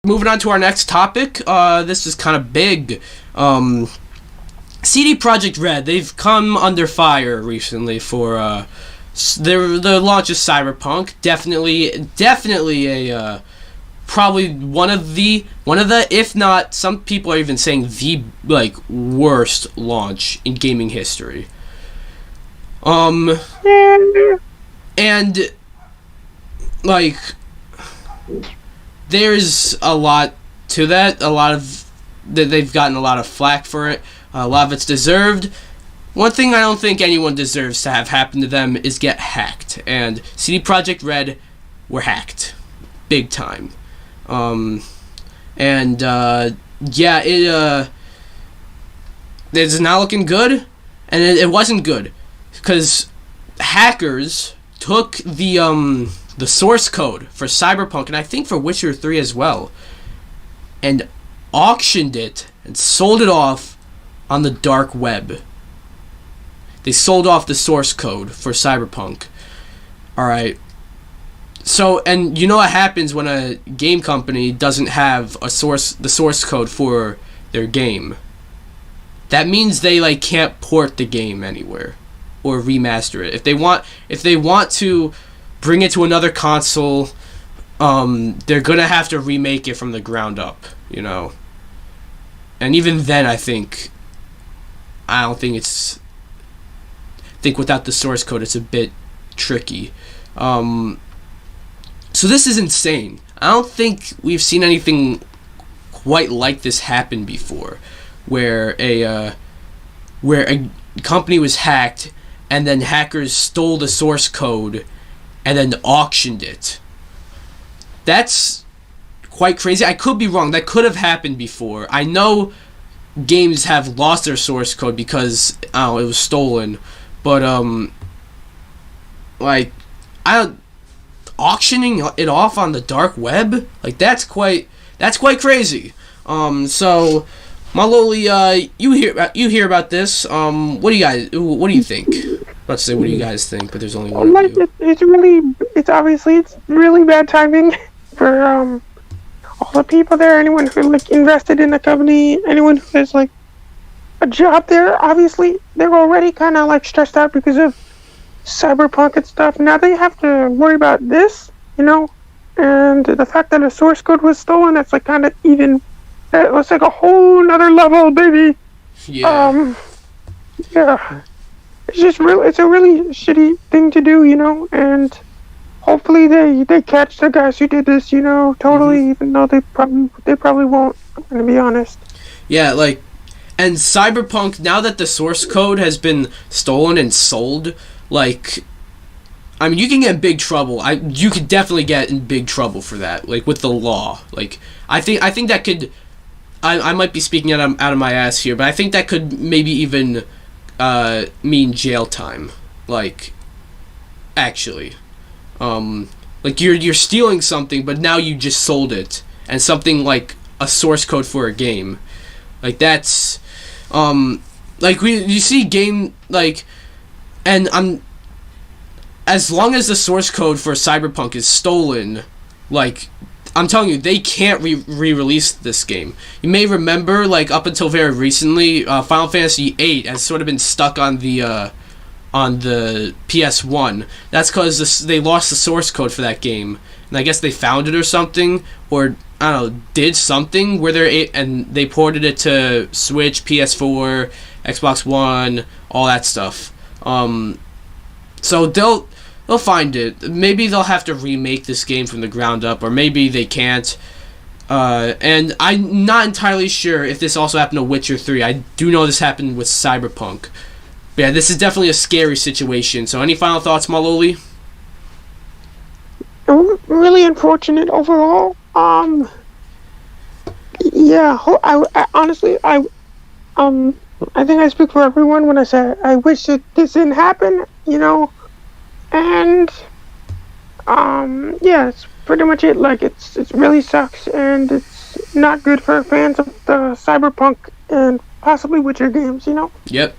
moving on to our next topic. This is kind of big. CD Projekt Red, they've come under fire recently for the launch of Cyberpunk. Definitely a probably one of the, if not, some people are even saying the worst launch in gaming history. And there's a lot to that. They've gotten a lot of flack for it. A lot of it's deserved. One thing I don't think anyone deserves to have happen to them is get hacked. And CD Projekt Red were hacked. Big time. It's not looking good. And it wasn't good. Because hackers took the source code for Cyberpunk, and I think for Witcher 3 as well, and auctioned it and sold it off on the dark web. They sold off the source code for Cyberpunk. Alright. So, and you know what happens when a game company doesn't have the source code for their game? That means they can't port the game anywhere or remaster it. If they want to bring it to another console, they're gonna have to remake it from the ground up, you know. And even then, I think without the source code, it's a bit tricky. So this is insane. I don't think we've seen anything quite like this happen before, where a company was hacked and then hackers stole the source code and then auctioned it. That's quite crazy. I could be wrong. That could have happened before. I know games have lost their source code because it was stolen, but auctioning it off on the dark web, that's quite crazy. So Maloli, you hear about this? What do you think? Let's say, what do you guys think? But there's only one of you. It's obviously really bad timing for all the people there. Anyone who invested in the company, anyone who has a job there. Obviously, they're already kind of stressed out because of Cyberpunk and stuff. Now they have to worry about this, and the fact that a source code was stolen. That's kind of even. It was a whole nother level, baby. Yeah. Yeah. It's a really shitty thing to do, and hopefully they catch the guys who did this, totally, Mm-hmm. even though they probably won't, I'm gonna be honest. Yeah, and Cyberpunk, now that the source code has been stolen and sold, you can get in big trouble. You could definitely get in big trouble for that, with the law. I think that could, I might be speaking out of my ass here, but I think that could maybe even mean jail time. Actually, you're stealing something, but now you just sold it, and something like a source code for a game, that's, you see game, and as long as the source code for Cyberpunk is stolen, I'm telling you, they can't re-release this game. You may remember, up until very recently, Final Fantasy VIII has sort of been stuck on the PS1. That's because they lost the source code for that game, and I guess they found it or something, or I don't know, did something where they ported it to Switch, PS4, Xbox One, all that stuff. So they'll find it. Maybe they'll have to remake this game from the ground up, or maybe they can't. And I'm not entirely sure if this also happened to Witcher 3. I do know this happened with Cyberpunk. But yeah, this is definitely a scary situation. So any final thoughts, Maloli? Really unfortunate overall. Yeah, I honestly, I think I speak for everyone when I say I wish that this didn't happen, and yeah, it's pretty much it. It really sucks, and it's not good for fans of the Cyberpunk and possibly Witcher games, Yep.